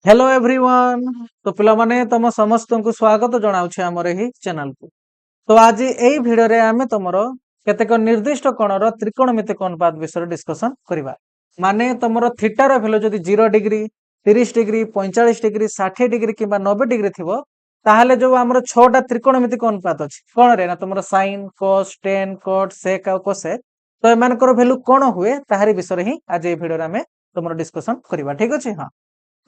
Hello everyone. तो पिला माने तम समस्त को स्वागत जनाउछे हमर एही चैनल को। तो आज एही वीडियो रे आमे तमरो केतेक निर्दिष्ट कोणर त्रिकोणमितिक अनुपात विषय डिस्कशन करिबा। माने तमरो थीटा रो वैल्यू जदि 0 डिग्री 30 डिग्री 45 डिग्री 60 डिग्री किबा 90 डिग्री थिबो ताहाले जो हमर 6टा त्रिकोणमितिक अनुपात अछि कोन रे ना तमरो sin cos tan cot sec आ cosec। तो एमानकर वैल्यू कोन हुए ताहारी विषय ही आज ए वीडियो रे आमे तमरो डिस्कशन करिबा। ठीक अछि हां।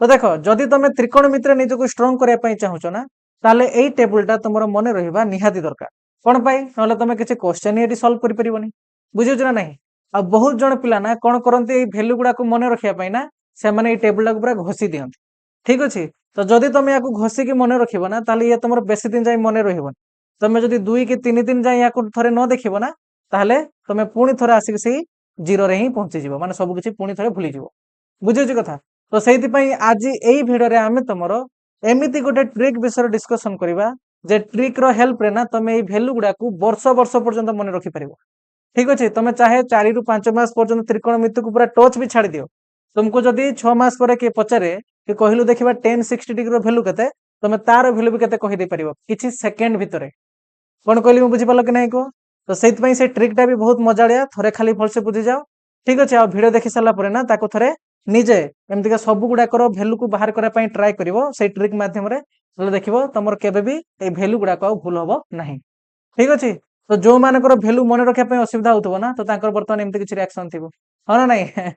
तो देख जदि तुम त्रिकोणमिति निजक स्ट्रंग करने चाहूच ना ताले एई टेबुलटा तुम मन रहा निहाती दरकार कौन पाई ना तुम किसी क्वेश्चन ये सॉल्व कर परिबनी बुझुछ ना नहीं। आ बहुत जन पिला ना कौन करते वैल्यू गुड़ा को मन रखा ना से मैंने टेबुल पूरा घोषी दिखती। ठीक अच्छे। तो जदि तुम या घोषिकी मन रखा ना ताले ये तुम बेसी दिन जाए मन रही तुम जब 2 कि 3 दिन जाए या थे न देखो ना ताहले तुम पुणी थे आसिक से जीरो रे ही पहुंचीज माने सब किसी पुणी थे भूलीज बुझुछ कथा। तो से आज यही भिडियो रे आमे तुमरो एमिति गोटे ट्रिक विषय डिस्कशन करिबा जे ट्रिक रो हेल्प रे ना तुम एई वैल्यू गुडा को वर्ष वर्ष पर्यंत मन रखि परिबो। ठीक अछि। तुम चाहे 4 रु 5 मास पर्यंत त्रिकोणमिति को पूरा टच भी छाड़ दियो तुमको जदि 6 मास पर के पचारे कि कहलु देखिबा 10 60 डिग्री रो वैल्यू केते तुम तार वैल्यू भी केते कहि दे परिबो किछि सेकंड भितरे। कोन कहली मु बुझि पालो कि नै को। तो सेति पई से ट्रिकटा भी बहुत मजालिया थरे खाली फल से बुझि जाओ। ठीक अछि। आ वीडियो देखि साला परे ना ताको थरे निजे एमतिका सब गुडाकर वैल्यू को बाहर करा पई ट्राई करिवो से ट्रिक माध्यम रे तले देखिवो तमर केबे भी ए वैल्यू गुडाक भूल होबो नाही। ठीक अछि। तो जो मानकर वैल्यू मन रखा पई असुविधा होतबो ना तो तांकर वर्तमान एमति किछि रिएक्शन थिबो हो ना नाही।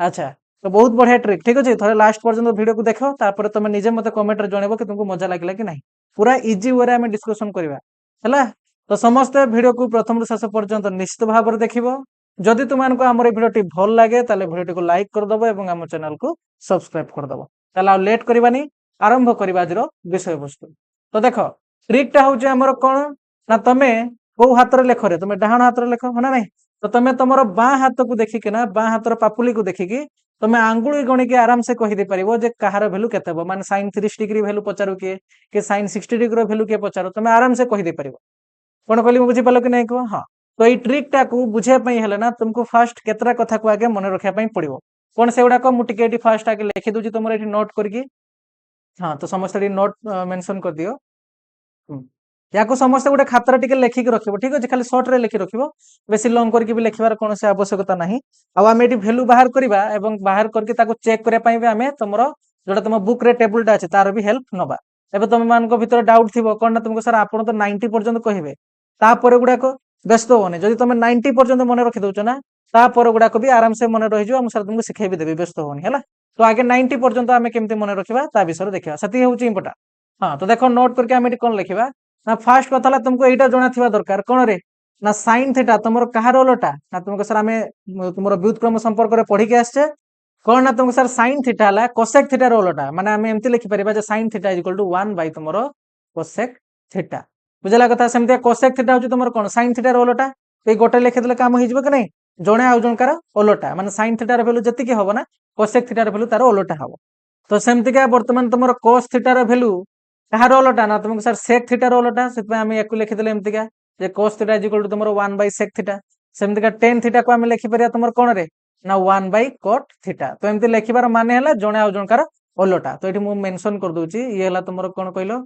अच्छा। तो बहुत बढ़िया ट्रिक। ठीक अछि। थरे लास्ट पर्यंत वीडियो को देखो तापर तुम निजे मते कमेंट रे जणेबो कि तुमको मजा लागिला कि नाही। पूरा इजी वे रे हम डिस्कशन करबा हला। तो समस्त वीडियो को प्रथम रु शेष पर्यंत निश्चित भाव देखिबो। जदि तुमको आम भिडियो भल लगे ताले भिडियो को लाइक करदबो एवं आम चैनल को सब्सक्राइब करदबो। ताले आ लेट करबानी आरंभ करबा आजरो विषय वस्तु। तो देखो ट्रिकटा होचे हमर कोन ना तमे को हाथ रे लेखरे तुम डाहाण हाथ रे लेख हो ना नहीं। तो तुम तुमर बाँ हाथ को देखिके ना बाँ हाथर पापुली को देखिकी तुम आंगुली गणी के आराम से कहि दे परिबो जे कहार वैल्यू केते हो माने sin 30 डिग्री वैल्यू पचारू के sin 60 डिग्री वैल्यू के पचारू तुम आराम से कहि दे परिबो। कोन कहली बुझी पालो कि नहीं को। हाँ। तो ये ट्रिकटा को बुझे पई हेले ना तुमको फास्ट केतरा कथा को आगे मन रखिया पई पड़िबो कोन से गुडा को मु टिके फास्ट आगे लिखि दोजी तुमर एठी नोट करके। हाँ। तो समस्त नोट मेंशन कर दियो। या को समस्त गोटे खातर टिके लेखिक रखिबो। ठीक अछि। खाली शॉर्ट रे लेखि रखिबो बेसी लॉन्ग करके भी लिखिबार कोन से आवश्यकता नाही। आ हम एठी वैल्यू बाहर करबा एवं बाहर करके ताको चेक करिया पई भी हमें तुमरो जोटा तुम बुक रे टेबुलटा अछि तार भी हेल्प नबा। एबे तुम मान को भीतर डाउट थिबो कोन ना तुमको सर आपण तो 90 पर्यंत कहिबे तापर गुडा को व्यस्त होने जदि तुम 90 पर्यंत मन रखि दउछ ना तापर गुडा को भी आराम से मन रहि जो हम सर तुमको सिखाई भी देबे व्यस्त होनी हैला। तो आगे 90 पर्यंत हमें केमते मन रखिबा ता विषय देखिबा सती होउची इंपोर्टेंट। हां। तो देखो नोट करके हम एठी कोन लिखिबा ना फास्ट कथला तुमको एटा जणा थिबा दरकार कोन रे ना sin थीटा तुमरो कहार ओलटा ना तुमको सर हमें तुमरो व्युत्क्रम संपर्क रे पढी के आछे कोन ना तुमको सर sin थीटा हला cosec थीटा रो ओलटा माने हमें एमति लिखि परिबा जे sin थीटा 1 बाय तुमरो cosec थीटा बुझला कथा। सेमते cosec थीटा होची तुमरो कोन sin थीटा रो ओलटा ए गोटे लिखि देले काम होई जिवो कि नै जणे आ जणकार ओलटा माने sin थीटा रो वैल्यू जति के होबो ना cosec थीटा रो वैल्यू तार ओलटा होबो। तो सेमति का वर्तमान तुमरो cos थीटा रो वैल्यू कहार ओलटा ना तुमको सर sec थीटा रो ओलटा सेत हम याकु लिखि देले एमति का जे cos थीटा तुमरो 1 बाय sec थीटा। सेमति का tan थीटा को हम लिखि परिया तुमरो कोन रे ना 1 बाय cot थीटा। तो एमति लिखिबार माने हला जणे आ जणकार ओलटा। तो एठी मु मेंशन कर दोची ये हला तुमरो कोन कहिलो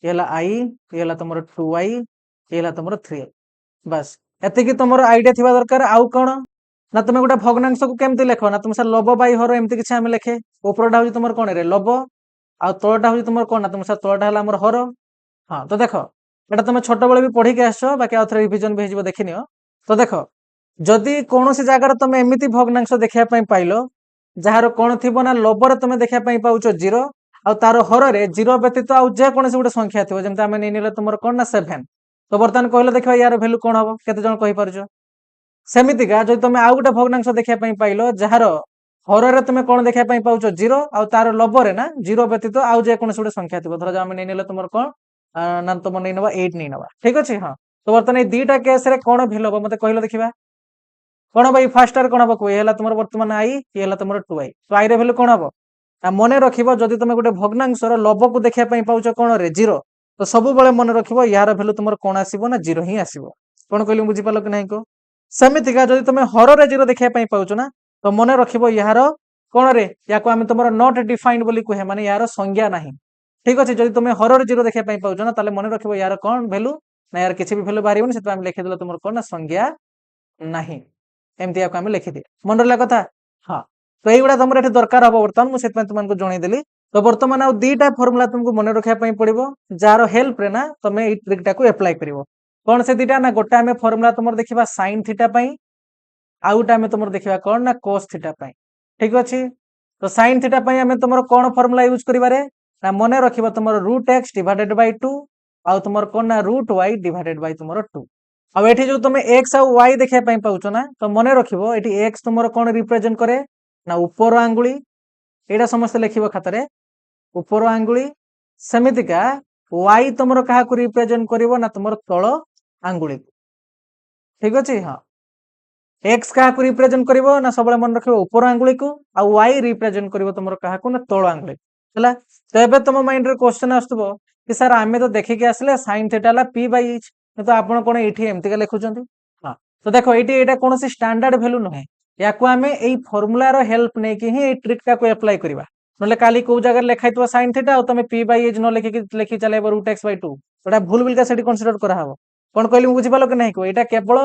ये हला I ये हला तुमरो 2I ये हला तुमरो 3I बस एते कि तुमरो आईडिया थिबा दरकार। आउ कोन ना तुमे गोटा भग्नांश को केमति लेखो ना तुम सर लब बाय हर एमति किछ हम लेखे ऊपरटा होची तुमरो कोन रे लब आ तळटा होची तुमरो कोन ना तुम सर तळटा हला हमर हर। हाँ। तो देखो एटा तुम छोट बेले भी पढ़ी के आछो बाकी आउथरे रिवीजन भी हेजिबो देखिनियो। तो देखो जदि कोनोसी जागार तुम एमिति भग्नांश देखिया पई पाइलो जहार कोन थिबो ना लबर तुम देखिया पई पाउचो 0 आ तार हर रे 0 व्यतीत आ जे कोनसे गोटे संख्या थिबो जेमते हम नेनिले तुमरो कोन ना 7। तो बर्तमान कहले देखिबा यार वैल्यू कोन हबो केते जण कहि परजो सेमितिका जदि तुम आउ गोटे भग्नांश देखिया पई पाइलो जहार हर रे तुम कोन देखिया पई पाउचो 0 आ तार लबर रे ना 0 व्यतीत आ जे कोनसे गोटे संख्या थिबो धर जा हम नेनिले तुमरो कोन ना तुम नै नबा 8 नै नबा। ठीक अछि। हां। तो बर्तमान ए दीटा केस रे कोन भेल हबो मते कहलो देखिबा कोन भाई फास्ट आर कोन हबो को हेला तुमरो वर्तमान I ये हेला तुमरो 2I। तो I रे वैल्यू कोन हबो आ मने रखिबो जदि तुम गोटे भग्नांश रो लब को देखिया पई पाउचो कोन रे 0 तो सब बेले मने रखिबो यार वैल्यू तुमरो कोन आसीबो ना 0 ही आसीबो। कोन कहली बुझी पालो कि नै को। सेमितिका जदि तुम हर रे 0 देखिया पई पाउचो ना तो मने रखिबो यार कोन रे या को हम तुमरो नॉट डिफाइंड बोली कहे माने यार संज्ञा नाही ठीक अछि जदि तुमे हरर जीरो देखिया पई पाउछ ना ताले मने रखिबो यार कोन वैल्यू ना यार किछि भी वैल्यू बारिबोनी सेत हम लिखि देलो तुमरो कोन ना संज्ञा नाही एमती या को हम लिखि दे मन रला कथा हां तो एइगुडा तुमरो एठी दरकार हबो वर्तमान मु सेत तुमको जणै देली तो वर्तमान आ दीटा फार्मूला तुमको मने रखिया पई पड़िबो जार हेल्प रे ना तमे ए ट्रिक टा को अप्लाई करिवो कोन से दीटा ना गोटा हमें फार्मूला तुमरो देखिबा sin थीटा पई आउटा हमें तुमरो देखिबा कोन ना cos थीटा पई ठीक अछि तो sin थीटा पई हमें तुमरो कोन फार्मूला यूज करिबारे ना मने रखिबो तुमरो √x डिवाइडेड बाय 2 आ तुमरो कोन ना √y डिवाइडेड बाय तुमरो 2 अब एठी जो तुमे x आ y देखिया पई पाउछो ना तो मने रखिबो एठी x तुमरो कोन रिप्रेजेंट करे ना ऊपर आंगुली एडा समस्त लिखिबो खातारे ऊपर आंगुली समितिका y तुमरो कहा को रिप्रेजेंट करिवो ना तुमरो तळ आंगुली ठीक अछि हां x कहा को रिप्रेजेंट करिवो ना सबले मन रखिबो ऊपर आंगुली को आ y रिप्रेजेंट करिवो तुमरो कहा को ना तळ आंगुली हला तो एबे तुम माइंड रे क्वेश्चन आस्तबो कि सर आमे तो देखि के आसले sin थीटा ला p बाय h तो आपण कोन एठी एमति का लिखुचंती हां तो देखो एठी एटा कोनोसी स्टैंडर्ड वैल्यू नहे या को हमें एई फार्मूला रो हेल्प नै कि ही एई ट्रिक टा को अप्लाई करबा नले काली को जगह लेखाइतो sin थीटा और तमे p बाय h न लेखि चलेबो √x बाय 2 एटा भूल बिल का सेठी कंसीडर करा हबो कोन कहली बुझि पालो कि नै को एटा केवल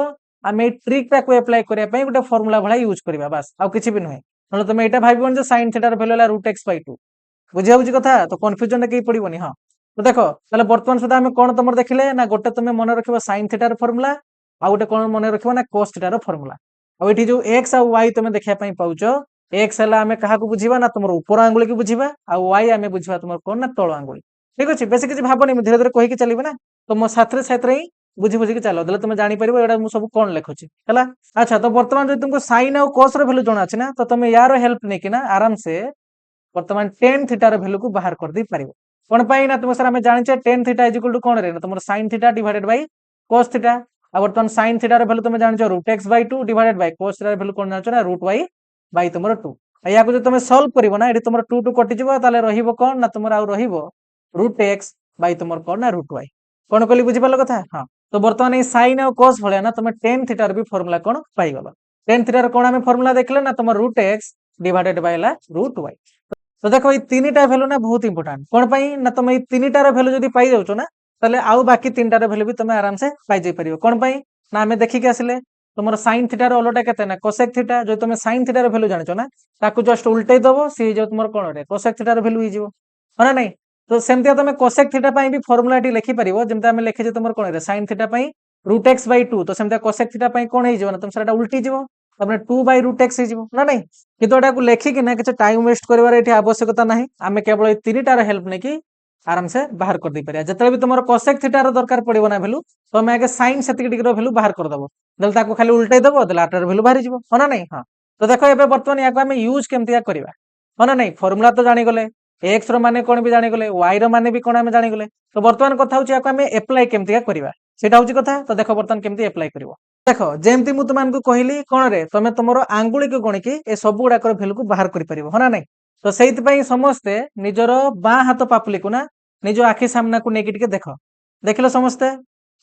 आमे ट्रिक टा को अप्लाई करिया पई गोटे फार्मूला भला यूज करबा बस आ किछि भी नहे नले तमे एटा भाबिबोन जे sin थीटा रो वैल्यू ला √x बाय 2 बुझिया बुझी कथा तो कन्फ्यूजन के पड़िबोनी हां तो देखो ताले वर्तमान सुधा हमें कोन तमर देखिले ना गोटे तमे मन रखिबो sin थीटा रो फार्मूला आ गोटे कोन मन रखिबो ना cos थीटा रो फार्मूला आ एठी जो x आ y तमे देखिया पई पाउचो x हला हमें कहा को बुझिबा ना तुमरो ऊपर आंगुली के बुझिबा आ y हमें बुझिबा तुमरो कोन ना तळ आंगुली ठीक अछि बेसी किछि भाबनी धीरे धीरे कहि के चलिबे ना तो मो साथरे साथरे ही बुझि बुझि के चलो दले तुम जानि परिबो एडा मु सब कोन लेखुची हला अच्छा तो वर्तमान जो तुमको sin आ cos रो वैल्यू जणा अछि ना तो तुम यारो हेल्प नै कि ना आराम से वर्तमान tan थीटा रो वैल्यू को बाहर कर दी परिबो कोन पई ना तुम सर हमें जानि छे tan थीटा = कोन रे ना तुमरो sin theta divided by cos theta आ वर्तमान sin थीटा रो वैल्यू तुम जानि छो √x by 2 divided by cos theta रो वैल्यू कोन जानि छो ना √y बाय तुमरो 2 आ या को जो तुम सॉल्व करिवो ना एठी तुमरो 2 2 कटि जिवो ताले रहिबो कोन ना तुमरो आ रहिबो √x बाय तुमरो कोन ना √y कोन कहली बुझि पालो कथा हां तो वर्तमान ए sin आ cos भले ना तुम tan थीटा रो भी फार्मूला कोन पाई गलो tan थीटा रो कोन हमें फार्मूला देखले ना तुम √x डिवाइडेड बाय ला √y तो देखो ये तीनटा वैल्यू ना बहुत इंपोर्टेंट कोन पई ना तुम ये तीनटा रो वैल्यू जदी पाई जाउछो ना तले आउ बाकी तीनटा रो वैल्यू भी तुम आराम से पाई जाई परिबो कोन पई ना हमें देखि के आसले तुमरो sin थीटा रो उलटा केते ना cosec थीटा जो तुम sin थीटा रो वैल्यू जानिछो ना ताकू जस्ट उल्टै दबो सी जो तुमरो कोन रे cosec थीटा रो वैल्यू हिजिवो हना नै तो सेमतिया तुम cosec थीटा पई भी फार्मूला टी लिखि परिबो जेमते हमें लिखि जे तुमरो कोन रे sin थीटा पई √x बाय 2 तो सेमतिया cosec थीटा पई कोन हिजिवो ना तुम सेटा उल्टी जिवो तबने 2 बाय √x हिजिवो ना नै कितो एटा को लेखि कि ना किछ टाइम वेस्ट करबार एठी आवश्यकता नाही आमे केवल ए तीनटा रो हेल्प नै कि आराम से बाहर कर दै परिया जतले भी तुमरो cosec थीटा रो दरकार पड़िबो ना वैल्यू तो हमें आगे sin सेति डिग्री रो वैल्यू बाहर कर दबो दल ताको खाली उल्टै दबो दल आटर वैल्यू बाहर जिवो होना नै हां तो देखो एबे वर्तमान या को हमें यूज केमतिया करबा होना नै फार्मूला तो जानि गले x रो माने कोन भी जानि गले y रो माने भी कोन हमें जानि गले तो वर्तमान कथा होची या को हमें अप्लाई केमतिया करबा सेटा होची कथा तो देखो वर्तमान केमति अप्लाई करबो देखो जेमति मु तुमान को कहली कोन रे तमे तुमरो आंगुली को गणी की ए सब गुडा कर वैल्यू को बाहर करि परिबो होना नै तो सेति पई समस्ते निजरो बा हाथ पापुली को ना निजो आखि सामना को नेकी टिके देखो देखिलो समस्ते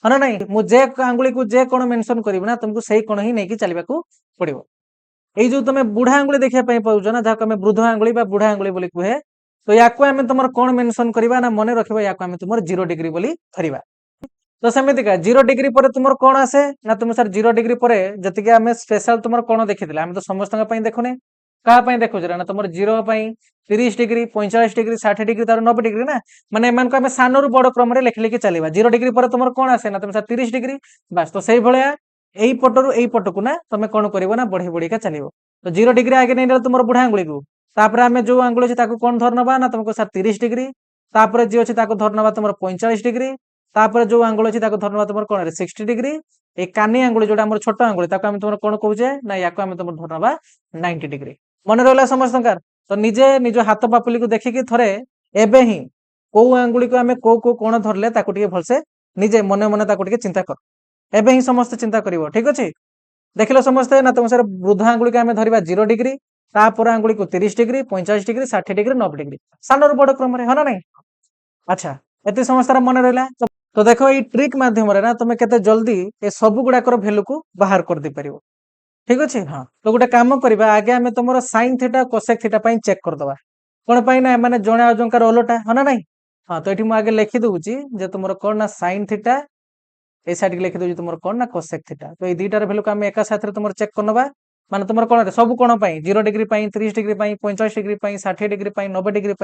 हना नै मु जे आंगुली को जे कोन मेंशन करिबो ना तुमको सही कोन ही नेकी चलबा को पड़िबो एई जो तुमे बुढ़ा आंगुली देखिया पई पाउजो ना जाको हमें वृद्ध आंगुली बा बुढ़ा आंगुली बोली कहे तो याको हमें तुमर कोन मेंशन करिबा ना मने रखिबो याको हमें तुमर 0 डिग्री बोली धरिबा तो सेमिति का 0 डिग्री पर तुमर कोन आसे ना तुम सर 0 डिग्री पर जति के हमें स्पेशल तुमर कोन देखिथिला हम तो समस्त पई देखुने कहा पई देखु जरा ना तुमर 0 पई 30 डिग्री 45 डिग्री 60 डिग्री तार 90 डिग्री ना माने एमान को हमें सानोर बड़ क्रम रे लिख लिखि चलेबा 0 डिग्री पर तुमर कोन आसे ना तुम सर 30 डिग्री बस तो सेही भलिया एई पटरु एई पटकु ना तमे कोन करिवो ना बढ़ी बढ़ी का चलिवो तो 0 डिग्री आगे नै तुमर बुढ़ा आंगुली को तापर हमें जो आंगुल अछि ताको कोन धरनबा ना तुमको सर 30 डिग्री तापर जे अछि ताको धरनबा तुमर 45 डिग्री तापर जो आंगुल अछि ताको धरनबा तुमर कोन रे 60 डिग्री ए कानी आंगुल जोटा हमर छोट आंगुल ताको हम तुमर कोन कहूजे ना याको हम तुमर धरनबा 90 डिग्री मन रहला समस्तंकार तो निजे निजो हाथ पापुली को देखि कि थरे एबे ही को आंगुली को हमें को कोन धरले ताको टिके भलसे निजे मने मने ताको टिके चिंता कर एबे ही समस्त चिंता करिवो ठीक अछि देखिलो समस्त ना तुम सर वृद्ध आंगुली को हमें धरिबा 0 डिग्री तापर आंगुली को 30 degree 45 degree 60 degree 90 degree Sanar बड़ क्रम रे हना नै अच्छा एते समस्त मन रहला तो देखो ई ट्रिक माध्यम रे ना तुम केते जल्दी ए सब गुडा कर वैल्यू को बाहर कर दे परिवो ठीक अच्छे हाँ तो गोटे कम करवा आगे आम तुम sine theta cosec theta check करदे कौन पाई ना मैंने जड़े आजंकार ओलटा हाँ ना नाई हाँ तो ये मुझे आगे लिखिदे तुम कौन ना साइन थीटा ए साइड लिखिदे तुम कौन ना कोसेक थीटा तो ये दुईटार भैल्यू को आम एक साथ तुम चेक करनवा माने तुम कौन सब कौन 0 degree 30 degree 45 degree 60 degree 90 degree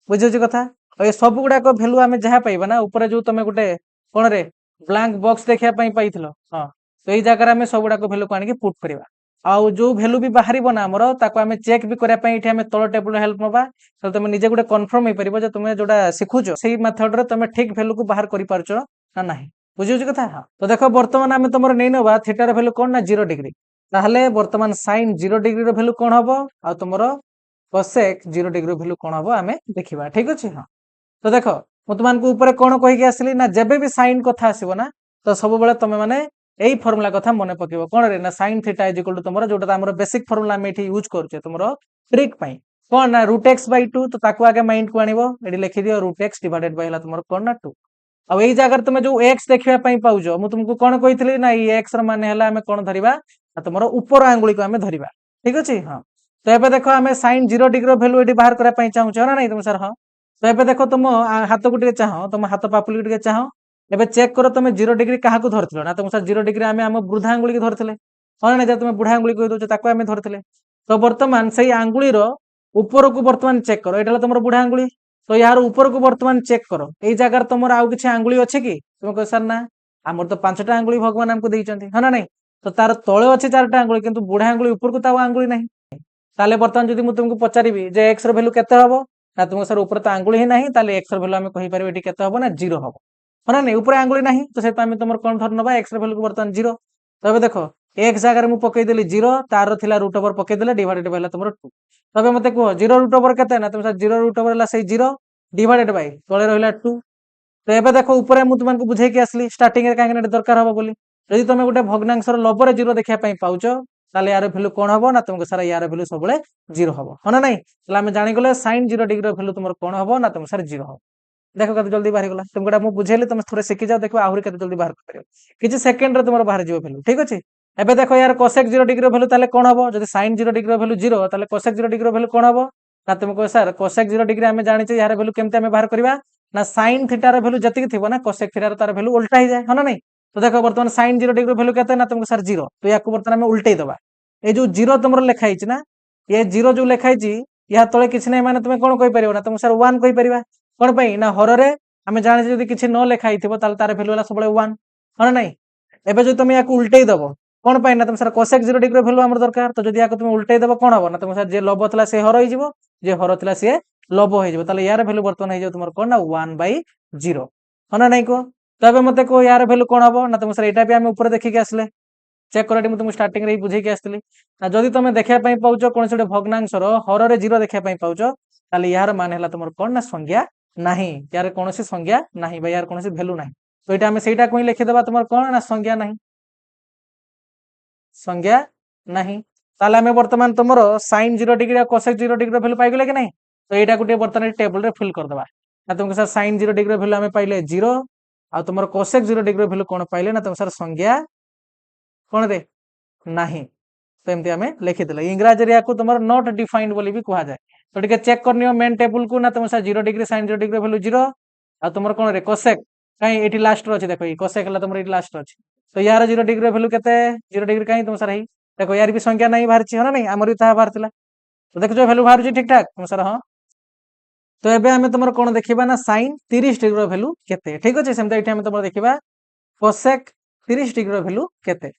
बुझे कथा और ये सब गुड़ाक भैल्यू आम जहाँ पाइबा ना ऊपर जो तुम गोटे कौन रे ब्लांक बॉक्स देखा पाई हाँ तो ये जगह आम सब गुड़ाक भैल्यू को आनिक पुट करवा आउ जो भैल्यू भी बाहर ना आमर ताको आम चेक भी करने तल टेबुल हेल्प नवा तो तुम निजे गोटे कन्फर्म हो पार तुम जोटा शिखुच से मेथड रे तुम ठीक भैल्यू को बाहर कर पार्छ ना ना बुझे कथा हाँ तो देख बर्तमान आम तुम नहीं नवा थीटार भैल्यू कौन ना 0 डिग्री ताहले बर्तमान साइन 0 डिग्री भैल्यू कौन हम आ तुम कोसेक 0 डिग्री भैल्यू कौन हम आम देखा ठीक अच्छे हाँ तो देख मुझे तुमको ऊपर कौन कहीकि आसली ना जब भी साइन कथा आसो ना तो सब बेले तुम मैंने यही फर्मुला कथा मन पकेब कौन रे ना sine theta is equal to तुम जोटा आम बेसिक फर्मुला आम ये यूज करुचे तुम ट्रिक कौन ना √x/2 तो ताको आगे माइंड को आनिबो एडी लिखि दियो √x डिवाइडेड बाय तुम कौन ना 2 अब यही जगह तुम जो x देखा पाउज मुझे तुमको कौन कही ना ये x मान है आम कौन धरवा तुम ऊपर आंगुली को आम धरवा ठीक अच्छे हाँ तो ये देख आम साइन 0 डिग्री भैल्यू ये बाहर करने चाहूँ ना नहीं तुम सर हाँ तो ये देख तुम हाथ को चाह तुम हाथ पापुली को चाह एबे चेक कर तुम 0 डिग्री क्या धरल ना तुम सर 0 डिग्री आम आम वृद्धा आंगुली को धरते हाँ ना तुम बुढ़ा आंगुली कही दौच आम धरते तो बर्तमान से आंगुलीर ऊपर को बर्तमान चेक कर ये तुम बुढ़ा आंगुली तो यार ऊपर को बर्तमान चेक कर ये जगह तुम आउ कि आंगुली अच्छे कि तुम कह सर ना आमर तो 5टा आंगुली भगवान आमको देते हाँ ना नहीं तो तार तले अच्छे 4टा आंगुली किंतु बुढ़ा आंगुली ऊपर को तो आंगुली नहीं ताले बर्तमान जब मुझे तुमको पचारि जे एक्स भैल्यू केते हम ना तुम सर ऊपर तो आंगुली ही नहीं ताले एक्स भैल्यू आम कहीपर ये केते हम ना 0 हम हाँ ना नहीं ऊपर आंगुली नहीं तो तुम कौन धर ना एक्स भैल्यू को बर्तमान 0 तो देख एक्स जगह मुझे पकईदेली 0 तार थिला √ओवर पकईदेले डिवाइडेड बाय तुम 2 तबे मते कह 0 √ओवर केते ना तुम सर 0 √ओवर है 0 डिवाइडेड बाय तले रहा 2 तो ये देख ऊपर मुझे तुमको बुझेकी आसली स्टार्टिंग में कहीं दरकार हम बोली जदि तुम गोटे भग्नांशर लबर 0 देखा पाउच ताले यार भैल्यू कौन हम ना तुमको सारा यार भैल्यू सब 0 हम हाँ ना नहीं आम जानीगले साइन 0 डिग्री भैल्यू तुम कौन हम ना तुम सर 0 हम देख कत जल्दी बाहर गला तुमको मुझे बुझेली तुम थोड़े शिखी जाओ देखो आहरी कत जल्दी बाहर कर किसी सेकेंड रे तुम बाहर जीव भैल्यू ठीक अच्छे एबे देखो यार कोसेक 0 डिग्री भैल्यू ताले कौन हम जब साइन 0 डिग्री भैल्यू 0 ताले कोसेक 0 डिग्री भैल्यू कौन हम ना तुमको सर कोसेक 0 डिग्री आम जाने यार भैल्यू केमती आम बाहर करवा ना साइन थीटार भैल्यू जी थी ना कोसेक थीटार तार भैल्यू उल्टा ही जाए हाँ ना नहीं तो देखो बर्तमान साइन 0 डिग्री भैल्यू केते ना तुमको सर 0 तो या बर्तमान आम उल्टे दबा ये जो 0 तुम लिखाई ना ये 0 जो लिखाई या तले किसी ना माने तुम कौन कही ना तुम सर 1 कही पार कौन पाई ना हर आम जाने जब किसी न लिखाई तार भैल्यू है सब 1 हाँ ना नहीं एबे जो तुम या उल्टे दब कौन पाई ना तुम सर कोसेक 0 डिग्री भैल्यू आम दरकार तो जब या तुम उल्टे दब कौन हम ना तुम सर जे लब था से हर हो जे हर था सी लब हो यार भैल्यू बर्तमान हो तुम कौन ना 1/0 हाँ ना नहीं कह तो ये मत कह यार भैल्यू कौन हम ना तुम सर यहाँ भी आम ऊपर देखिए आसले चेक कर तुमको स्टार्टिंग रे बुझे आसती जदि तुम देखा पाउच कौन से भग्नांशर हर 0 देखा पाउच ताले यार मान है तुम कौन ना संज्ञा नहीं यार कौन संज्ञा नहीं यार कौन भैल्यू नहीं तो यहाँ से कहीं लिखिदेवा तुम कौन ना संज्ञा नहीं संज्ञा नहीं ताले आम बर्तमान तुम sine 0 degree cosec 0 degree value पाइगले कि नहीं तो यहाँ गोटे बर्तमान टेबल रे फिल करदे ना तुमको सर साइन 0 डिग्री भैल्यू आम पाइले 0 आ तुम कोसेक 0 डिग्री भैल्यू कौन पाइले ना तुम सर संज्ञा कौन रे नहीं तो एमती आम लिखिदे इंग्राजी या तुम नॉट डिफाइंड बोली भी कह जाए तो टे चेक कर मेन टेबुल को ना तुम sir 0 degree sine 0 degree value 0 आ तुम कौन रे कोसेक कहीं ये लास्ट अच्छे देख ये कोसेक है तुम ये लास्ट अच्छे तो यार 0 डिग्री भैल्यू के 0 डिग्री कहीं तुम सर ही देखो यार भी संख्या नहीं बाहर है ना नहीं आमर भी बाहर तो देख जो भैल्यू बाहर ठीक ठाक तुम सर हाँ तो ये आम तुम कौन देखा ना साइन 30 डिग्री भैल्यू केते ठीक अच्छे सेमती ये तुम देखा कोसेक 30 डिग्री भैल्यू केते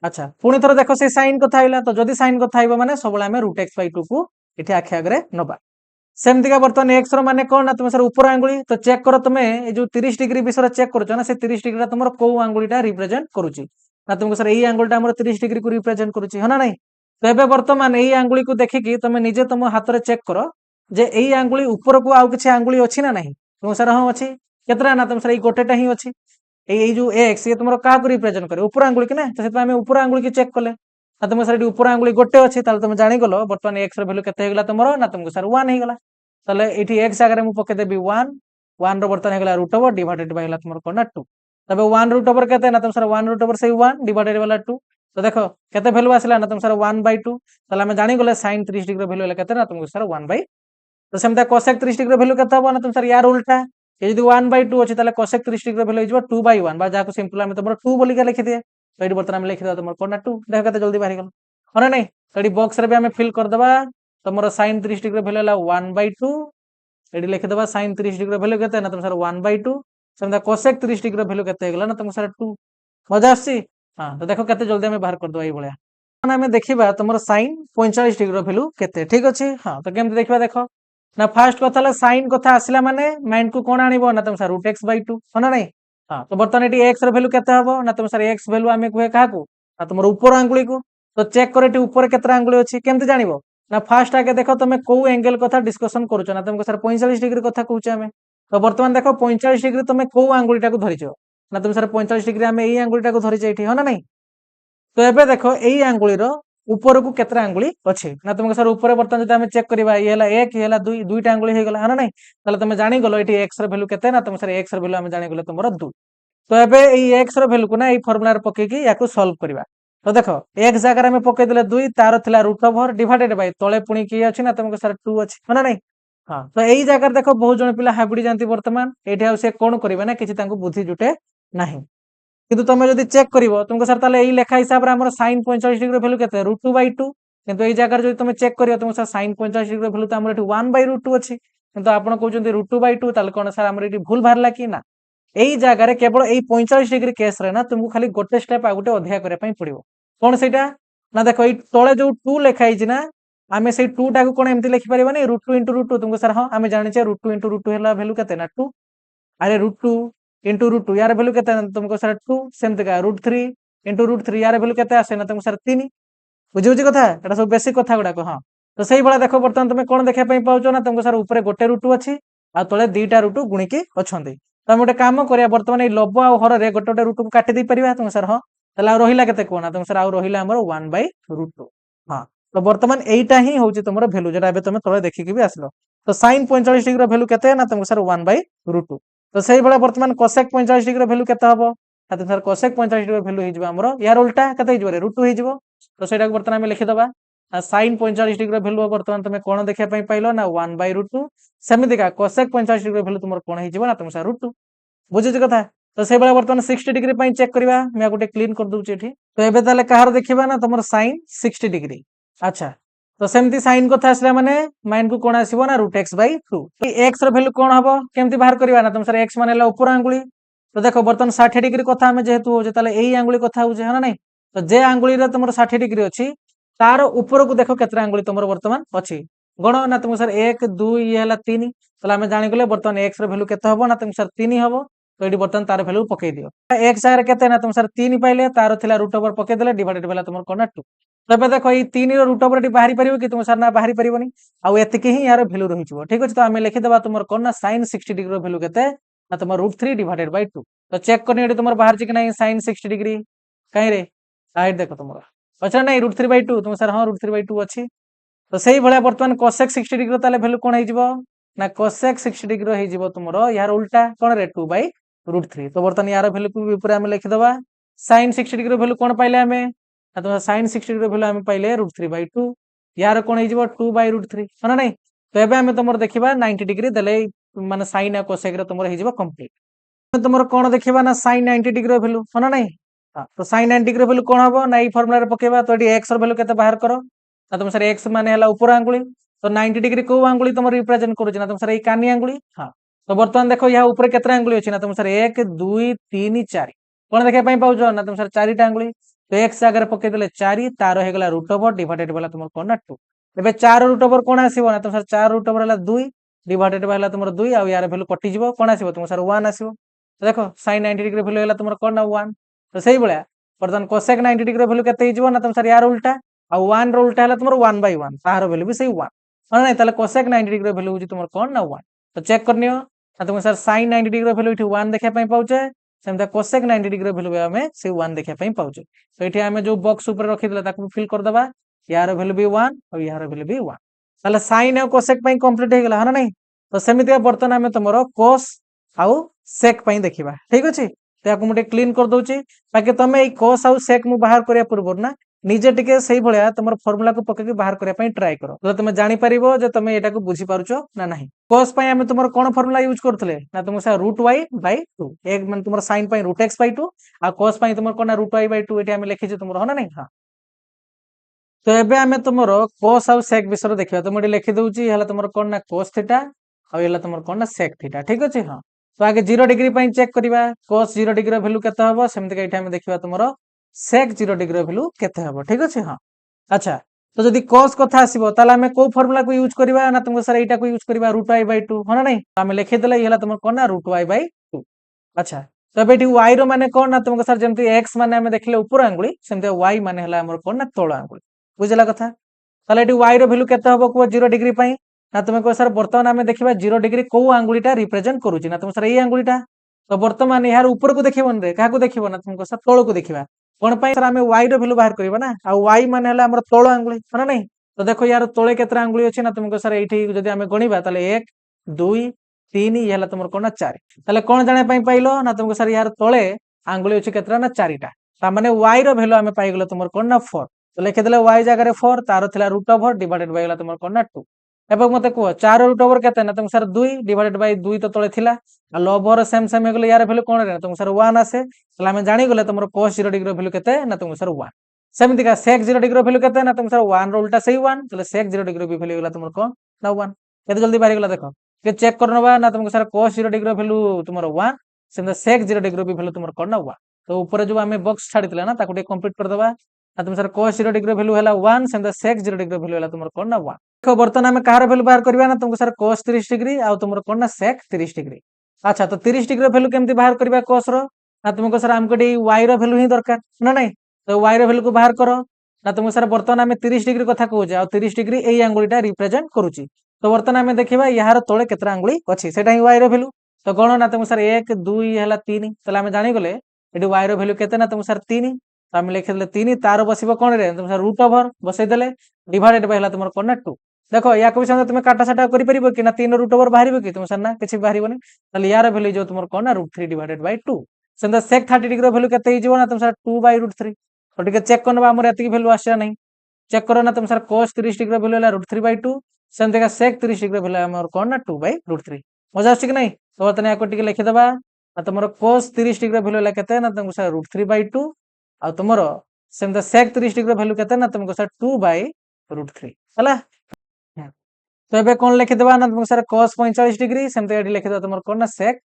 अच्छा पुणी थर देख से साइन कथा है तो जदि साइन कथा माने सब √x/2 को ये आखि आगे नवा सेमती बर्तमान एक्स रे कौन ना तुम सर ऊपर आंगुली तो चेक कर तुम्हें जो 30 डिग्री विषय चेक कर ना से 30 डिग्री तुम कौ आंगुलीटा रिप्रेजेंट करुच्ची ना तुमको सर यही आंगुलटा 30 डिग्री को रिप्रेजेंट करुच्ची हाँ ना नहीं तो ये बर्तमान यही आंगुली को देखिकी तुम निजे तुम हाथ में चेक कर जे यही आंगुली ऊपर को आउ किसी आंगुली अच्छी ना नहीं तुम सर हाँ अच्छी केतरा ना तुम सर ये गोटेटा ही अच्छी ये जो एक्स ये तुम क्या रिप्रेजेंट करे ऊपर आंगुली की ना तो आम ऊपर आंगुली की चेक कले ना तुम सर ऊपर आंगुली गोटे अच्छी तुम जानीगल बर्तमान एक्स भैल्यू के तुम ना तुमको सर 1 हो ताले ये एक्स आगे मुझे पकईदेवी 1 बर्तमान हो √ओवर डिवाइडेड बाय तुम कौन 2 तब 1 √ओवर के ना तुम सर 1 √ओवर से 1 डिवाइडेड वाला 2 तो देखो केते वैल्यू आसला ना तुम सर 1/2 ताले हम जानि गले sin 30 डिग्री वैल्यू हला केते ना तुमको सर 1/, तो सेमता cosec 30 डिग्री वैल्यू केते हबो ना तुम सर यार उल्टा ये यदि 1/2 अछि ताले cosec 30 डिग्री वैल्यू हिजबो 2/1 बा जाको सिंपल हम तुमरो 2 बोली के लिखि दिए तो एडी बर्तन हम लिखि दो तुमरो कोना 2 देखो केते जल्दी बाहरी गलो होना नहीं तो एडी बॉक्स रे भी हम फिल कर देबा तुमरो sin 30 डिग्री वैल्यू हला 1/2 एडी लिखि देबा sin 30 डिग्री वैल्यू केते ना तुम सर 1/2 सेमता cosec 30 डिग्री वैल्यू केते गेला ना तुम सर 2 मजा आसी हां तो देखो केते जल्दी हम बाहर कर दो एई भलिया ଆମେ ଦେଖିବା ତମର sin 45 डिग्री ଭ୍ୟାଲୁ କେତେ ଠିକ ଅଛି ହଁ ତ କେମିତି ଦେଖିବା ଦେଖ ନା ଫାର୍ଷ୍ଟ କଥା ହେଲା sin କଥା ଆସିଲା ମାନେ ମାଇଣ୍ଡ କୁ कोण आनिबो ना तुम सर √x/2 हो ना नहीं हां तो बर्तमान एटी x ର ଭ୍ୟାଲୁ କେତେ हबो ना तुम सर x ଭ୍ୟାଲୁ ଆମେ कुहे काहाकू ना तुमर ऊपर आंगुली को तो चेक कर एटी ऊपर केतरा आंगुली अछि केମିତି जानिबो ना फास्ट आगे देखो तमे को एंगल कथा डिस्कशन करूछ ना तुमको सर 45 डिग्री कथा कहूछ हमें तो बर्तमान देखो 45 डिग्री तमे को आंगुलीटा को धरिछो ना तुम सर 45 डिग्री हमें एई आंगुलीटा को धरिछ एठी हो ना नहीं तो एबे देखो एई आंगुली रो ऊपर को केतरा आंगुली अछि ना तुमको सर ऊपर बर्तन जदि हम चेक करबा ये हला 1 ये हला 2 दुईटा आंगुली हे गेला है ना नहीं ताले तुम जानि गलो एटी x रो वैल्यू केते ना तुम सर x रो वैल्यू हम जानि गलो तुमरो 2 तो एबे एई x रो वैल्यू को ना एई फार्मूला रे पके की याको सॉल्व करबा तो देखो x जगह रे हम पके देले 2 तार थिला √ डिवाइडेड बाय तळे पुणी की अछि ना तुमको सर 2 अछि है ना नहीं हां तो एई जगह देखो बहुत जण पिला हाबुडी जानती वर्तमान एठी आ से कोन करबे ना किछि तांको बुद्धि जुटे नाही किंतु तुम जदि चेक करिवो तुमको सर ताले एई लेखा हिसाब रे हमर sin 45 डिग्री वैल्यू केते √2/2 किंतु एई जगह जदि तुम चेक करिवो तुमको सर sin 45 डिग्री वैल्यू त हमर एठी 1/√2 अछि किंतु आपण कहउचंती √2/2 ताले कोन सर हमर एठी भूल बाहरला कि ना एई जगह रे केवल एई 45 डिग्री केस रे ना तुमको खाली गोटे स्टेप आ गोटे अध्यय करे पई पड़िवो कोन सेटा ना देखो एई तळे जो 2 लेखा हिज ना आमे सेई 2 टा को कोन एमति लिखि परिबानी √2 तुमको सर हां आमे जानि छे √2 हेला वैल्यू केते ना 2 अरे √2 इंटू √2 यार वैल्यू केते तुमको सर 2 सेमते का √3 इंटू √3 यार वैल्यू केते आसे ना तुमको सर 3 बुझियो जी कथा एटा सब बेसिक कथा गुडा को हां तो सही भला देखो बर्तमान तुम कोन देखा पई पाउचो ना तुमको सर ऊपर गोटे √2 अछि आ तळे दुईटा √2 गुणी के अछंती तो हम गोटे काम करिया बर्तमान ए लब आ हर रे गोटे √2 को काटि दे परिबा तुम सर हां तला रहिला केते कोना तुम सर आ रहिला हमर 1/√2 हां तो बर्तमान एईटा ही होउची तुमरो वैल्यू जेटा एबे तुम तळे देखि के भी आसलो तो sin 45 डिग्री वैल्यू केते ना तुमको सर 1/√2 तो सही भला वर्तमान cosec 45 डिग्री वैल्यू केते हबो तो सर cosec 45 डिग्री वैल्यू हिजबो हमरो यार उल्टा केते हिजबो रे √2 हिजबो तो सेटा को वर्तमान हम लिखि दबा sin 45 डिग्री वैल्यू वर्तमान तुमे कोन देखिया पई पाइलो ना 1/√2 सेमिति का cosec 45 डिग्री वैल्यू तुमरो कोन हिजबो ना तुम सर √2 बुझिछ कथा तो सेही भला वर्तमान 60 डिग्री पई चेक करबा मैं गोटे क्लीन कर दउची एठी तो एबे ताले कहार देखिबा ना तुमरो sin 60 डिग्री अच्छा तो सेमती साइन कथा आसला माने माइंड को कोन आसीबो ना √x/2 x रो वैल्यू कोन हबो केमती बाहर करबा ना तुम सर x माने ला ऊपर आंगुली तो देखो बर्तन 60 डिग्री कथा हमें जेहेतु हो जे ताले एई आंगुली कथा हो जे है ना नहीं तो जे आंगुली रे तुमरो 60 डिग्री अछि तार ऊपर को देखो केतरा आंगुली तुमरो वर्तमान अछि गण ना तुम सर 1 2 ये हला 3 तला हमें जानि गले बर्तन x रो वैल्यू केते हबो ना तुम सर 3 हबो तो एडी बर्तन तार वैल्यू पके दियो x आगे केते ना तुम सर 3 पाइले तार थिला √ पके देले डिवाइडेड भेला तुमरो कोन 2 तबे देखो ई 3 रो √ एटी बाहरी परिबो कि तुम सर ना बाहरी परिबोनी आ एतिके ही यार वैल्यू रहिजबो ठीक अछि तो हमें लिखि देबा तुमरो कोन ना sin 60 डिग्री रो वैल्यू केते ना तुमरो √3 डिवाइडेड बाय 2 तो चेक करनी एटी तुमरो बाहर छि कि नहीं sin 60 डिग्री काई रे साइड देखो तुमरो अच्छा नहीं √3/2 तुम सर हां √3/2 अछि तो सही भला वर्तमान cosec 60 डिग्री ताले वैल्यू कोन हिजबो ना cosec 60 डिग्री हिजबो तुमरो यार उल्टा कोन रे 2/√3 तो वर्तमान यार वैल्यू को ऊपर हम लिखि देबा sin 60 डिग्री वैल्यू कोन पाइले हमें ना तो sin 60 डिग्री वैल्यू हम पाइले √3/2 यार कोन हिजबो 2/√3 है ना नहीं तो एबे हम तुमरो देखिबा 90 डिग्री देले माने sin आ cosec रे तुमरो हिजबो कंप्लीट तुमरो कोन देखिबा ना sin 90 डिग्री वैल्यू है ना नहीं हां तो sin 90 डिग्री वैल्यू कोन हबो ना ई फार्मूला रे पकेबा तो एडी x रो वैल्यू केते बाहर करो ना तुम सर x माने हला ऊपर आंगुली तो 90 डिग्री को आंगुली तुम रिप्रेजेंट करू ना तुम सर ई कानी आंगुली हां तो वर्तमान देखो या ऊपर केतरा आंगुली अछि ना तुम सर 1 2 3 4 कोन देखै पई पाउजो ना तुम सर 4 टा आंगुली तो x आगे पके देले 4 तार हे गेला √ डिवाइडेड भेला तुमर कोन ना 2 एबे 4 √ कोन आसीबो ना तुम सर 4 √ हला 2 डिवाइडेड भेला तुमर 2 आ यार वैल्यू कटि जिवो कोन आसीबो तुम सर 1 आसीबो तो देखो sin 90 डिग्री वैल्यू हला तुमर कोन ना 1 तो सही बळा वर्तमान cosec 90 डिग्री वैल्यू केते हिजबो ना तुम सर यार उल्टा आ 1 रो उल्टा हला तुमर 1/1 तार वैल्यू भी सही 1 हां नहीं ताले cosec 90 डिग्री वैल्यू होजी तुमर कोन ना 1 तो चेक करनियो ना तुम सर sin 90 डिग्री वैल्यू इठी 1 देखै पई पाउचे सेमता cosec 90 डिग्री वैल्यू हमें से 1 देखै पई पाउचे तो इठी हमें जो बॉक्स ऊपर रखि देला ताकू फिल कर दबा यार वैल्यू भी 1 और यार वैल्यू भी 1 ताले sin और cosec पई कंप्लीट हे गेला हां नहीं तो सेमिति बर्तन हमें तुमरो cos आउ sec पई देखिबा ठीक अछि तो याकु मुटे क्लीन कर दउची बाकी तमे ए cos आउ sec मु बाहर करिया पूर्व ना निजे टिके सही भलिया तमर फार्मूला को पके के बाहर करिया पई ट्राई करो तो तमे जानि परिबो जे तमे एटा को बुझी पारुचो ना नाही cos पई हमें तुमर कोन फार्मूला यूज करथले ना तुम से √y/2 एक मन तुमर sin पई √x/2 आ cos पई तुमर कोना √y/2 एटी हमें लिखि जे तुमर हो ना नहीं हां तो एबे हमें तुमर cos आउ sec विषय देखिबा तो मुडी लिखि दउची हला तुमर कोन ना cos थीटा आ एला तुमर कोन ना sec थीटा ठीक अछि हां तो आगे 0 डिग्री पई चेक करिबा cos 0 डिग्री रो वैल्यू केते हबो सेमति के एठी हमें देखिबा तुमर sec 0 डिग्री रो वैल्यू केते हबो ठीक अछि हां अच्छा तो जदि cos कथा आसीबो ताले हमें को फार्मूला को यूज करिबा ना तुमको सर एटा को यूज करिबा √y/2 हो ना नहीं हमें लिखि देले ई हला तुमर कोन ना √y/2 अच्छा तो बेटी y रो माने कोन ना तुमको सर जेमति x माने हमें देखले ऊपर आंगुली सेमति y माने हला हमर कोन ना तळ आंगुली बुझला कथा ताले एटी y रो वैल्यू केते हबो को 0 डिग्री पई ना तुमे को सर वर्तमान हमें देखिबा 0 डिग्री को आंगुलीटा रिप्रेजेंट करूची ना तुम सर एई आंगुलीटा तो वर्तमान यार ऊपर को देखिबन रे काहा को देखिबो ना तुमको सर तळ को देखिबा कोन पई सर हमें y रो वैल्यू बाहर करबा ना आ y माने हला हमर तळ आंगुली हो ना नहीं तो देखो यार तळे केतरा आंगुली अछि ना तुमको सर एठी जदि हमें गणिबा ताले 1 2 3 ये हला तुमर कोन ना 4 ताले कोन जाने पई पाइलो ना तुमको सर यार तळे आंगुली अछि केतरा ना 4टा ता माने y रो वैल्यू हमें पाइ गेलो तुमर कोन ना 4 तो लिखि देले y जगह रे 4 तारो थिला √ओवर डिवाइडेड बाय हला तुमर कोन ना 2 एबक मते को 4 √ओवर केते ना तुम सर 2 डिवाइडेड बाय 2 तो तळे थिला आ लवर सेम सेम हे गेले यार वैल्यू कोन रे तुम सर 1 आसे तले हमें जानि गेले तुमर cos 0 डिग्री वैल्यू केते ना तुम सर 1 सेमति का sec 0 डिग्री वैल्यू केते ना तुम सर 1 रो उल्टा सही 1 तले sec 0 डिग्री वैल्यू गेला तुमर कोन ना 1 केते जल्दी बाहर गेला देखो के चेक करनबा ना तुमको सर cos 0 डिग्री वैल्यू तुमर 1 सेम sec 0 डिग्री वैल्यू तुमर कोन ना 1 तो ऊपर जो हमें बॉक्स छाडितला ना ताको कंप्लीट कर देबा आ तुम सर cos 0 डिग्री वैल्यू हला 1 सेम sec 0 डिग्री वैल्यू हला तुमर कोन ना 1 देखो बर्तन हमें कहार वैल्यू बाहर करबा ना तुमको सर cos 30 डिग्री आ तुमर कोन ना sec 30 डिग्री अच्छा तो 30 डिग्री वैल्यू केमति बाहर करबा cos रो ना तुमको सर हमको डी y रो वैल्यू ही दरकार ना नहीं तो y रो वैल्यू को बाहर करो ना तुमको सर बर्तन हमें 30 डिग्री कथा कहूजे आ 30 डिग्री एई आंगुलीटा रिप्रेजेंट करूची तो बर्तन हमें देखिबा यार तळे केतरा आंगुली अछि सेटा ही y रो वैल्यू तो गण ना तुमको सर 1 2 हला 3 तले हमें जानि गले एडी y रो वैल्यू केते ना तुमको सर 3 तो हमें लिखि देले 3 तार बसिबो कोन रे तुम सर √ओवर बसै देले डिवाइडेड बाय हला तुमर कोन ना 2 देखो या को विषय तुम काटा साटा करि परिबो कि ना 3 √ओवर बाहरिबो कि तुम सर ना किछि बाहरिबोनी तले यार वैल्यू जो तुमर कोन ना √3 divided by 2 सेंदा sec 30 degree value केते हिजबो ना तुम सर 2/√3 तो टिके चेक करनबा हमर एतिकी वैल्यू आछा नहीं चेक करो ना तुम सर cos 30 डिग्री वैल्यू हला √3/2 सेम देखा sec 30 डिग्री वैल्यू हमर कोन ना 2/√3 मजा आछि कि नहीं तो तने याको टिके लिखि देबा आ तुमर cos 30 डिग्री वैल्यू हला केते ना तुमको सर √3/2 आ तुमर same the sec 30 degree value केते ना तुमको सर 2/√3 हला तो एबे कोन लिखि देबा ना तुमको सर cos 45 डिग्री सेम एडी लिखि देबा तुमर कोन ना sec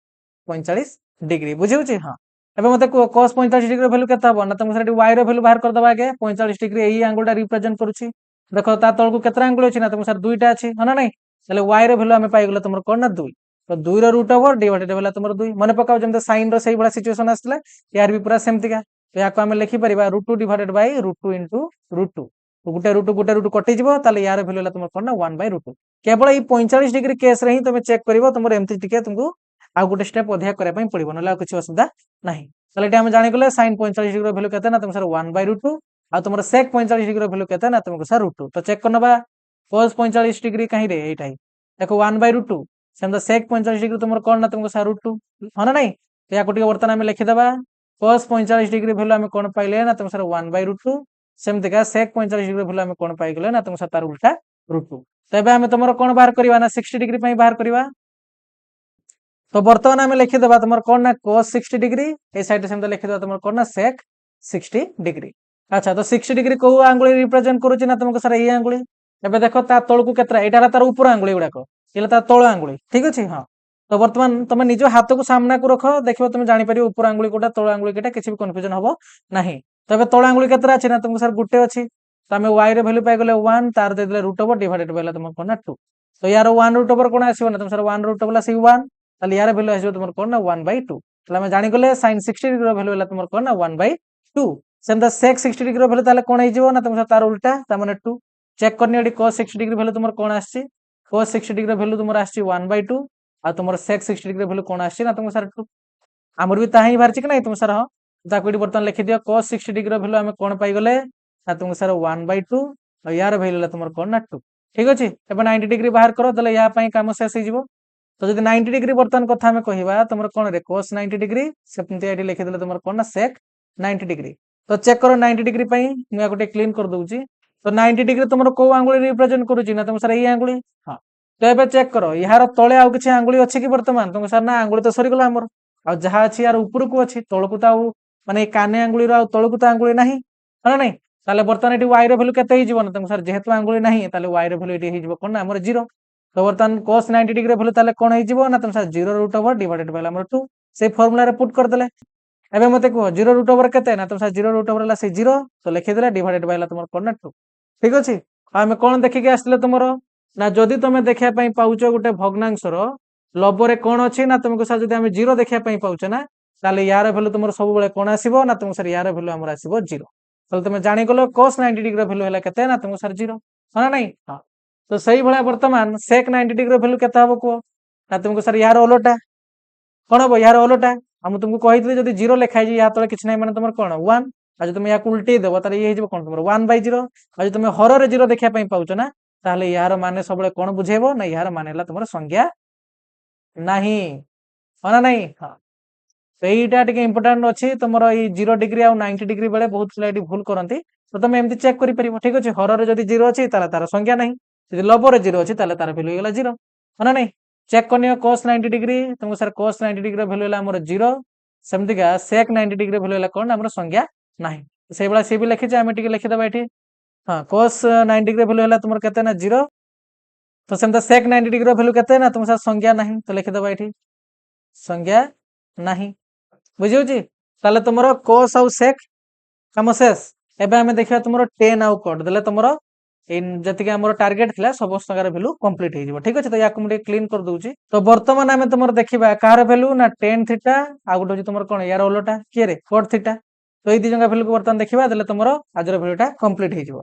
45 डिग्री बुझिउची हां एबे मते को cos 45 डिग्री वैल्यू केते हबो ना तुमको सर y रो वैल्यू बाहर कर दबा आगे 45 डिग्री एई आंगुलटा रिप्रेजेंट करूची देखो ता तळकु केतरा आंगुल अछि ना तुमको सर दुईटा अछि हना नहीं तले y रो वैल्यू हमें पाइ गेलो तुमर कोन ना 2 तो 2 रो √ओवर डिवाइडेड होला तुमर 2 मने पकाओ जेमते sin रो सही बडा सिचुएशन आसला यार भी पूरा सेमतिका तो याको हमें लिखि परिबा √2 डिवाइडेड बाय √2 इनटू √2 तो गुटे √2 कटि जिवो ताले यार वैल्यू होला तुमर कोन ना 1/√2 केवल ई 45 डिग्री केस रे ही तुमे चेक करिवो तुमर एमति टिके तुमको आ गुटे स्टेप अधिया करे पई पड़िबो नला किछ असुविधा नाही ताले एटा हम जानि गले sin 45 डिग्री वैल्यू केते ना तुम सर 1/√2 आ तुमर sec 45 डिग्री वैल्यू केते ना तुमको सर √2 तो चेक करनबा cos 45 डिग्री कहीं रे एटा ही देखो 1/√2 सेम द sec 45 डिग्री तुमर कोन ना तुमको सर √2 हना नहीं तो या कोटी वर्तन हमें लिखि देबा cos 45 डिग्री वैल्यू हमें कोन पाइले ना तुम सर 1/√2 सेम देखा sec 45 डिग्री वैल्यू हमें कोन पाइ गेले ना तुम सर तार उल्टा √2 तो एबे हमें तुमर कोन बाहर करबा ना 60 डिग्री पई बाहर करबा तो वर्तमान हमें लिखि देबा तुमर कोन ना cos 60 डिग्री ए साइड सेम लिखि देबा तुमर कोन ना sec 60 डिग्री अच्छा तो 60 डिग्री को आंगुली रिप्रेजेंट करूची ना तुमको सर एई आंगुली एबे देखो ता तळकु केतरा एटा तार ऊपर आंगुली उडाको एला ता तळ आंगुली ठीक अछि हां तो वर्तमान तुम निजो हाथ को सामना को रखो देखिबो तुम जानि परियो ऊपर आंगुली कोटा तळ आंगुली केटा किछि भी कंफ्यूजन हबो नाही तो एबे तळ आंगुली केतरा अछि ना तुमको सर गुटे अछि तो हमें y रे वैल्यू पाइ गेले 1 तार दे देले √ओवर डिवाइडेड बाय तुम कोन ना 2 तो यार 1 √ओवर कोन आसीबो ना तुम सर 1 √ओवर आसी 1 ताले यार वैल्यू आसीबो तुम कोन ना 1/2 ताले हम जानि गले sin 60 डिग्री रो वैल्यू हला तुम कोन ना 1/2 सेम द sec 60 डिग्री रो वैल्यू ताले कोन हिजिबो ना तुम सर तार उल्टा ता माने 2 चेक करनी एडी cos 60 डिग्री वैल्यू तुम कोन आसी cos 60 डिग्री वैल्यू तुम आसी 1/2 आ तुम sec 60 डिग्री वैल्यू कोन आसी ना तुम सर 2 हमर भी ताही बाहर छी कि नहीं तुम सर हां ताको एडी बर्तन लिखि दियो cos 60 डिग्री वैल्यू हमें कोन पाइ गले ना तुम सर 1/2 और यार वैल्यू हला तुम कोन ना 2 ठीक अछि एबे 90 डिग्री बाहर करो तले या पई काम शेष हो जिवो तो जब 90 डिग्री बर्तमान कथा आम कह तुम कौन रे cos 90 डिग्री से लिखिदे तुम कौन ना sec 90 डिग्री। तो चेक करो 90 डिग्री मुझे गोटे क्लीन कर दूची। तो 90 डिग्री तुम कौ आंगुली रिप्रेजेंट करुच्ची ना तुम सर ये आंगुली। हाँ तो ये चेक करो यार तले आउ किसी आंगुली अच्छी कि बर्तमान तुम सर ना आंगुली तो सरीगला आमर आ जहाँ अच्छी यार ऊपर को अच्छी तौक तो आउ माने काने आंगुली तौक तो आंगुली ना है ना ताले बर्तमान ये वाई रैल्यू केते ना तुम सर जेहेतु आंगुली ना ताले वाई रैल्यू ये कौन ना आमर 0। तो बर्तमान cos 90 डिग्री भैल्यू ताले कौन हो ना तुम सर 0 डिवाइडेड बाय आमर 2 से फॉर्मूला रे पुट कर देले। एबे मते कहो 0 केते ना तुम सर 0 से 0 तो लिखिदेले डिवाइडेड बाय तुम कौन ना 2 ठीक अछि। आमे कोन देखिके आसले तुमरो ना जदि तुमे देखिया पई पाउचो गोटे भग्नांशर लबरे कोन अछि ना तुमको सर जदि आमे 0 देखिया पई पाउचो ना ताले यार भैल्यू तुमरो सब बेले कोन आसीबो ना तुम सर यार भैल्यू हमर आसीबो 0। तो तुम जानि गलो cos 90 डिग्री भैल्यू हैला केते ना तुमको सर 0 हां नहीं। हां तो सही भला वर्तमान sec 90 डिग्री भैल्यू केते हबो को ना तुमको सर यार ओलोटा कोन हबो यार ओलोटा हम तुमको कहितले जदि 0 लिखाइ जे या तळे किछ नै माने तुमर कोन 1 आ जे तुम याक उल्टी देबो ताले ये हेजबो कोन तुमर 1/0 आ जे तुम हर रे 0 देखिया पई पाउचो ना ताले यार माने सबले कोन बुझेबो ना यार माने हला तुमर संज्ञा नाही हां नहीं। हां तो एटा टिके इंपोर्टेंट अछि तुमर ई 0 डिग्री आ 90 डिग्री बेले बहुत पिला एटी भूल करंती। तो तुम एमती चेक करि परिबो ठीक अछि हर रे जदि 0 अछि ताले तार संज्ञा नाही जदि लब रे 0 अछि ताले तार वैल्यू गेला 0 हां नहीं। चेक करनियो cos 90 डिग्री तुमको सर cos 90 डिग्री वैल्यू हैला हमर 0 सेमति का sec 90 डिग्री वैल्यू हैला कोन हमर संज्ञा नाही सेइ बला से भी लिखि जे आमे टिके लिखि दबा एठी। हां cos 90 डिग्री वैल्यू हैला तुमर केते ना 0 तो सेमता sec 90 डिग्री वैल्यू केते ना तुम सर संज्ञा नाही तो लिखि दबा एठी संज्ञा नाही बुझियो जी। ताले तुमरो cos आउ sec काम शेष एबे आमे देखिया तुमरो tan आउ cot देले तुमरो इन जति के हमर टारगेट थिला समस्त प्रकार वैल्यू कंप्लीट हे जिवो ठीक अछि। तो याकु मुटे क्लीन कर दोउची। तो वर्तमान आमे तुमरो देखिबा कार वैल्यू ना tan थीटा आ गुटे होची तुमरो कोन यार ओलोटा के रे cot थीटा। तो ए दी जंगा वैल्यू को वर्तमान देखिबा देले तुमरो आजर वैल्यूटा कंप्लीट हे जिवो।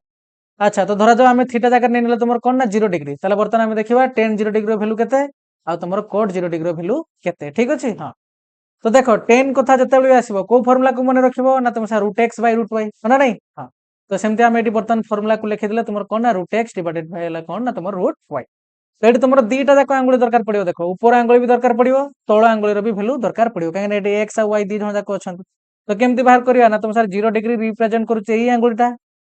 अच्छा तो धरा जो आमे थीटा जगह नै नेले तुमरो कोन ना 0 डिग्री ताले वर्तमान आमे देखिबा tan 0 डिग्री वैल्यू केते आ तुमरो cot 0 डिग्री वैल्यू केते ठीक अछि। हां तो देखो tan कथा जते बेले आसीबो को फार्मूला को मने रखिबो ना तुम सा √x/√y है ना नहीं। हां तो सेमते हम एटी बर्तन फार्मूला को लिखि देले तुमर कोन ना √x डिवाइडेड बाय ला कोन ना तुमर √y। तो एटी तुमर दीटा जाक आंगुली दरकार पड़ियो देखो ऊपर आंगुली भी दरकार पड़ियो तळ आंगुली रो भी वैल्यू दरकार पड़ियो काहे ना एटी x आ y दी जण जाक अछन। तो केमती बाहर करिया ना तुम सर 0 डिग्री रिप्रेजेंट करूचे एई आंगुलीटा।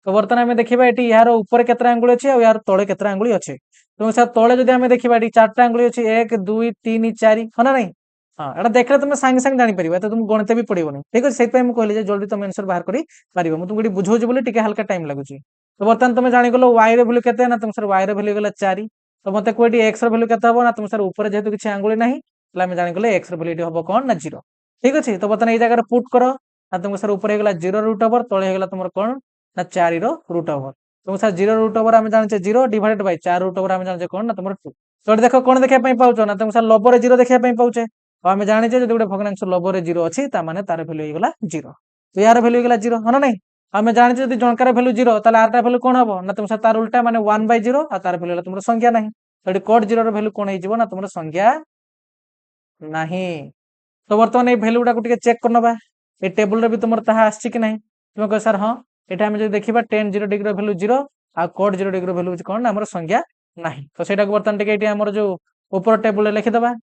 तो बर्तन हमें देखिबा एटी यार ऊपर केतरा आंगुली अछि आ यार तळे केतरा आंगुली अछि। तुम सर तळे जदि हमें देखिबा एटी चारटा आंगुली अछि 1 2 3 4 है ना नहीं। हाँ एटा देखले तुम सांगे सांगे जानि परिबा तो तुम गणित भी पड़िबोनी ठीक अछि। सेइ पय हम कहली जे जल्दी तुम आंसर बाहर करि परिबो मु तुमको बुझौछि बोली टिके हल्का टाइम लागुछि। तो बर्तमान तुम जानि गलो y रे वैल्यू केते ना तुम सर y रे वैल्यू गेला 4 तो मते कोइटी x रे वैल्यू केते हबो ना तुम सर ऊपर जेहेतु किछि आंगुली नाही तले हम जानि गलो x रे वैल्यू हबो कोन ना 0 ठीक अछि। तो बर्तमान ए जगह रे पुट करो ना तुम सर ऊपर हे गेला 0 रूट ओवर तळे हे गेला तुमर कोन ना 4 रो रूट ओवर तुम सर 0 रूट ओवर हम जानि 0 डिवाइडेड बाय 4 रूट ओवर हम जानि कोन ना तुमर 2। तो देखो कोन देखिया पय पाउछो ना तुम सर लब रे 0 देखिया पय पाउछे आमे जानि जे जदि गोटे भग्नांश लब रे 0 अछि ता माने तार वैल्यू हे गेला 0 तो यार वैल्यू हे गेला 0 है ना नहीं। आमे जानि जे जदि जनकार वैल्यू 0 ताले आरटा वैल्यू कोन हबो ना तुम सर तार उल्टा माने 1/0 आ तार वैल्यू तुमर संख्या नाही तो एटी cot 0 रो वैल्यू कोन हे जिवो ना तुमर संख्या नाही। तो वर्तमान ए वैल्यू को टिके चेक करनबा ए टेबल रे भी तुमर ताहा आछि कि नाही तुम कह सर हां एटा हम जे देखिबा tan 0 डिग्री रो वैल्यू 0 आ cot 0 डिग्री रो वैल्यू कोन ना हमर संख्या नाही। तो सेटा को वर्तमान टिके एटी हमर जो ऊपर टेबल रे लिखि दबा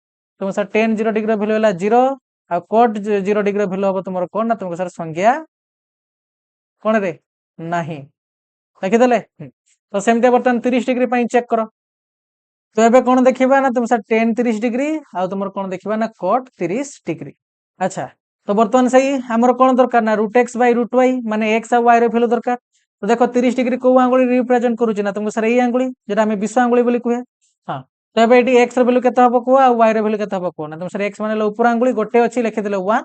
तुम सर tan 0 डिग्री वैल्यू हैला 0 आ cot 0 डिग्री वैल्यू हबो तुमर कोन ना तुमको सर संख्या कोन रे नाही लिखि देले। तो सेमते बर्तन 30 डिग्री पई चेक करो। तो एबे कोन देखिबा ना तुम सर tan 30 डिग्री आ तुमर कोन देखिबा ना cot 30 डिग्री। अच्छा तो बर्तमान सही हमर कोन दरकार ना √x/√y माने x आ y रो वैल्यू दरकार। तो देखो 30 डिग्री को आंगुली रिप्रेजेंट करूची ना तुमको सर एई आंगुली जेटा हमें विश्व आंगुली बोली कहे। हां तो एबे एटी x रो वैल्यू केते हबो को आ y रो वैल्यू केते हबो को ना तुम सर x माने ऊपर आंगुली गोटे अछि लिखि देले 1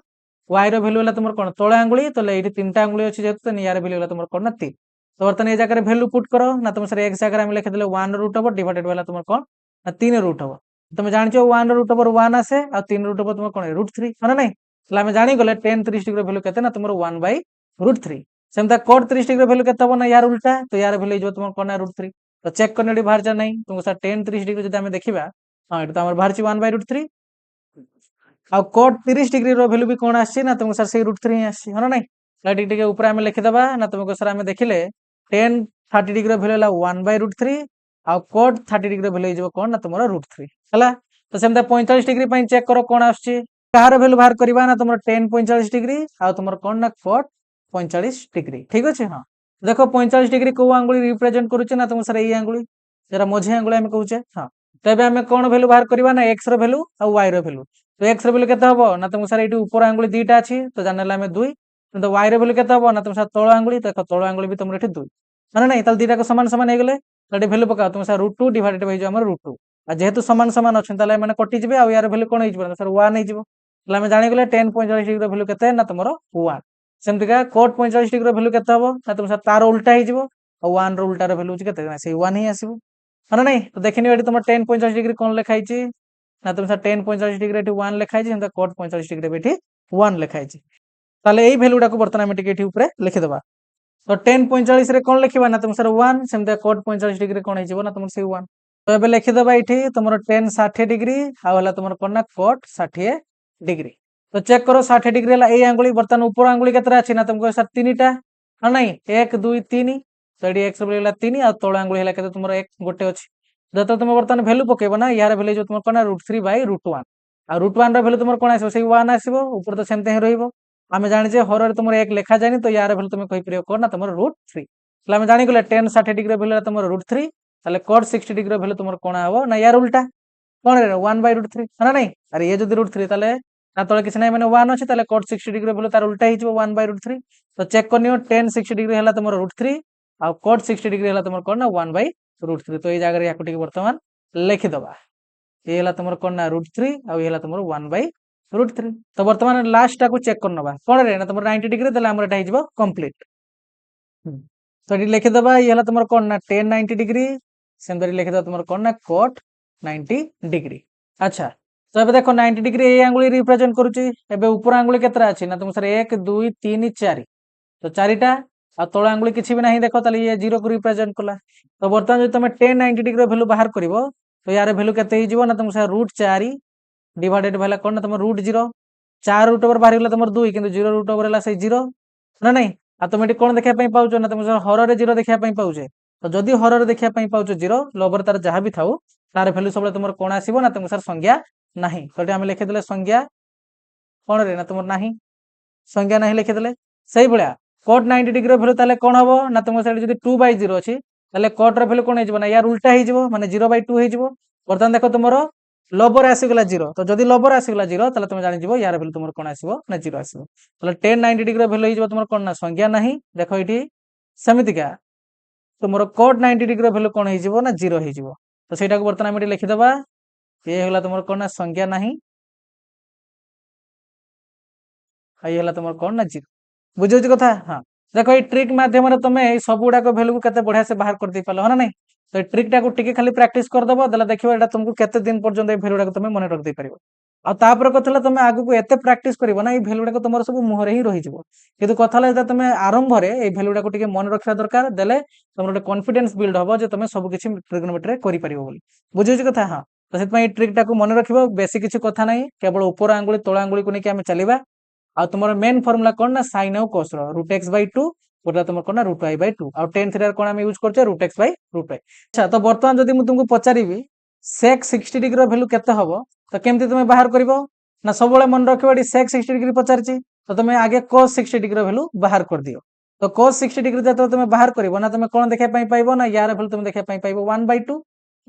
y रो वैल्यू हला तुमर कोन तळे आंगुली तो एटी तीनटा आंगुली अछि जेते तो यार वैल्यू हला तुमर कोन ना 3। तो बर्तमान ए जगह रे वैल्यू पुट करो ना तुम सर x जगह रे हम लिखि देले 1 रूट ओवर डिवाइडेड वाला तुमर कोन ना 3 रूट ओवर तुम जानिछो 1 रूट ओवर 1 आसे आ 3 रूट ओवर तुमर कोन √3 है ना नहीं। तला हम जानि गले tan 30 डिग्री वैल्यू केते ना तुमर 1/√3 सेमता cot 30 डिग्री वैल्यू केते हबो ना यार उल्टा तो यार वैल्यू जो तुमर कोन ना √3 तो चेक करनेडी बाहर जा नहीं तुमको सर tan 30 डिग्री जदि हम देखिबा हां एटा हमर बाहर छि 1/√3 आ cot 30 डिग्री रो वैल्यू भी कोन आछि ना तुमको सर से √3 आछि है ना नहीं। लाइट टिके ऊपर हम लिखि दबा ना तुमको सर हम देखिले tan 30 डिग्री रो वैल्यू हला 1/√3 आ cot 30 डिग्री वैल्यू जो कोन ना तुमर √3 हला। तो सेमता 45 डिग्री पई चेक करो कोन आछी कहार वैल्यू बाहर करबा ना तुमर tan 45 डिग्री आ तुमर कोन ना cot 45 डिग्री ठीक अछि हां देखो 45 डिग्री को आंगुली रिप्रेजेंट करूचे ना तुम सर ए आंगुली जरा मझे आंगुली हम कहूचे हां तबे हम कोन वैल्यू बाहर करबा ना x रो वैल्यू आ y रो वैल्यू तो x रो वैल्यू केते हबो ना तुम सर एटी ऊपर आंगुली दुईटा अछि तो जानले हम 2 तो y रो वैल्यू केते हबो ना तुम सर तळ आंगुली देखो तळ आंगुली भी तुमर एटी 2 माने नै तल दीटा को समान समान हे गेले तडी वैल्यू पका तुम सर √2 डिवाइडेड बाइ जो हमर √2 आ जेहेतु समान समान अछन ताले माने कटि जिवे आ यार वैल्यू कोन हे जिवो सर 1 हे जिवो ताले हम जानि गेले tan 45 डिग्री रो वैल्यू केते ना तुमरो 1 सेमतिका cot 45 डिग्री रो वैल्यू केते हबो ना तुम सर तार उल्टा हे जिवो आ 1 रो उल्टा रो वैल्यू केते ना से 1 ही आसीबो माने नै तो देखिनि एटी तुम tan 45 डिग्री कोन लिखा हिची ना तुम सर tan 45 डिग्री एटी 1 लिखा हिची सेमता cot 45 डिग्री बेटी 1 लिखा हिची ताले एई वैल्यू टाको बर्तन हम टिके एठी ऊपर लिखि देबा तो tan 45 रे कोन लिखिबा ना तुम सर 1 सेमता cot 45 डिग्री कोन हे जिवो ना तुम से 1 तो एबे लिखि देबा एठी तुमरो tan 60 डिग्री आ होला तुमरो कोन ना cot 60 डिग्री तो चेक करो 60 डिग्री हला ए आंगुली बर्तन ऊपर आंगुली केतरा अछि ना तुमको सर तीनटा हा नै 1 2 3 तो एडी x वैल्यू हला 3 आ तळ आंगुली हला केते तुमरो 1 गोटे अछि जतो तुम बर्तन वैल्यू पकेबो ना यार वैल्यू जो तुमरो कोन √3 बाय √1 आ √1 रो वैल्यू तुमरो कोन आसीबो सेई 1 आसीबो ऊपर तो सेमते ही रहइबो आमे जानि जे हर रे तुमरो 1 लेखा जानि तो यार वैल्यू तुम कहि परियो कोन ना तुमरो √3 तले आमे जानि गेले tan 60 डिग्री वैल्यू तुमरो √3 तले cot 60 डिग्री वैल्यू तुमरो कोन आबो ना यार उल्टा कोन रे 1 बाय √3 ना नै अरे ये जदी √3 तले ना तले किछ नै माने 1 अछि तले cot 60 डिग्री वैल्यू तार उल्टा हि जिवो 1 बाय √3 तो चेक करनियो tan 60 डिग्री हला तुमरो √3 आ cot 60 डिग्री हला तुमरो कोन ना 1 बाय √3 तो ए जागा रे याको टिके वर्तमान लिखि दबा ए हला तुमरो कोन ना √3 आ ए हला तुमरो 1 बाय √3 तो वर्तमान लास्ट टाको चेक करनबा कोन रे ना तुमरो 90 डिग्री तले हमर एटा हि जिवो कंप्लीट तो एटी लिखि दबा ए हला तुमरो कोन ना tan 90 डिग्री सेमदरी लिखि दबा तुमरो कोन ना cot 90 डिग्री अच्छा तो एबे देखो 90 डिग्री ए आंगुली रिप्रेजेंट करूची एबे ऊपर आंगुली केतरा अछि ना तुम सर 1 2 3 4 तो चारिटा आ तळ आंगुली किछि भी नाही देखो तले ये 0 को रिप्रेजेंट कला तो बर्तमान जे तुमे tan 90 डिग्री रो वैल्यू बाहर करिवो तो यार वैल्यू केते हि जिवो ना तुम सर √4 डिवाइडेड भाला कोन ना तुम √0 4 रूट ओवर बाहर गेला तुमर 2 किंतु 0 रूट ओवर हला से 0 ना नै आ तुम एटी कोन देखिया पई पाउचो ना तुम सर हर रे 0 देखिया पई पाउचे तो जदी हर रे देखिया पई पाउचो 0 लबर तार जहा भी थाउ तार वैल्यू सबले तुमर कोन आसीबो ना तुम सर संज्ञा नाही तो हम लिखि देले संज्ञा कोन रे ना तुमर नाही संज्ञा नाही लिखि देले सही भलिया cot 90 डिग्री वैल्यू ताले कोन हबो ना तुम सर जदी 2/0 अछि ताले cot रे वैल्यू कोन हे जिवो ना यार उल्टा हे जिवो माने 0/2 हे जिवो बर्तमान देखो तुमरो लबर आसी गेला 0 तो जदी लबर आसी गेला 0 ताले तुम जानि जिवो यार वैल्यू तुमर कोन आसीबो ना 0 आसीबो ताले tan 90 डिग्री वैल्यू हे जिवो तुमर कोन ना संज्ञा नाही देखो एठी समितिका तुमरो cot 90 डिग्री वैल्यू कोन हे जिवो ना 0 हे जिवो तो सेटा को बर्तमान हम एठी लिखि दबा ये होला तुमर कोन ना संज्ञा नाही हाई हला तुमर कोन ना 0 बुझियो जी कथा हां देखो ए ट्रिक माध्यम रे तमे ए सब गुडा को वैल्यू को केते बढ़िया से बाहर कर दे पालो ना नै तो ए ट्रिक टा को टिके खाली प्रैक्टिस कर दबो दला देखियो एटा तुमको केते दिन पर्यंत ए वैल्यू को तमे मन रख दे परिबो आ तापर कथला तमे आगु को एते प्रैक्टिस करिवो ना ए वैल्यू को तमर सब मुहरे ही रहि जिवो किंतु कथला जेता तमे आरंभ रे ए वैल्यू को टिके मन रखिया दरकार देले तमर कॉन्फिडेंस बिल्ड हबो जे तमे सब किछि ट्रिग्नोमेट्री करि परिबो बोली बुझियो जी कथा हां तो सेत ए ट्रिक टा को मन रखिबो बेसी किछि कथा नै केवल ऊपर आंगुली तळ आंगुली को नेकी हम चलीबा आ तुमर मेन फार्मूला कोन ना sin और cos रो √x/2 ओटा तुमर कोन ना √y/2 आ tan थीटा कोन हम यूज करछे √x/√y अच्छा तो वर्तमान जदी मु तुमको पचारीबी sec 60 डिग्री रो वैल्यू केते हबो तो केमति तुमे बाहर करबो ना सब बेले मन रखिबो एटी sec 60 डिग्री पचारची तो तुमे आगे cos 60 डिग्री रो वैल्यू बाहर कर दियो तो cos 60 डिग्री जतो तुमे बाहर करबो ना तुमे कोन देखै पई पाइबो ना यार वैल्यू तुमे देखै पई पाइबो 1/2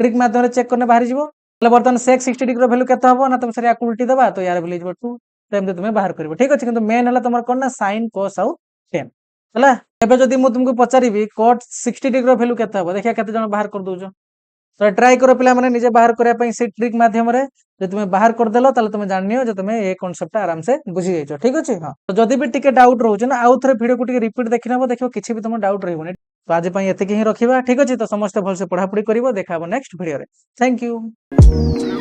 ट्रिक माध्यम रे चेक करने बाहर जिवो ले वर्तमान sec 60 डिग्री रो वैल्यू केते हबो ना तुम सरिया उल्टी दबा तो यार वैल्यू जिवो 2 तेम तुमे बाहर करबो ठीक अछि किंतु मेन हला तुमर कोन ना sin cos आउ tan हला एबे जदी मु तुमको पचारीबी cot 60 डिग्री रो वैल्यू केते हबो देखिया केते जण बाहर कर दोजो तो ट्राई करो पिला माने निजे बाहर करया पई से ट्रिक माध्यम रे जे तुमे बाहर कर देलो ताले तुमे जाननियो जे तुमे ए कांसेप्ट आराम से बुझी जाइछो ठीक अछि हां तो जदी भी टिके डाउट रहउछ ना आउ थरे वीडियो को टिके रिपीट देखिनबो देखियो किछि भी तुम डाउट रहइबो नै तो आज पई एते ही रखिबा ठीक अछि तो समस्त भल से पढा पढी करिवो देखाबो नेक्स्ट वीडियो रे थैंक यू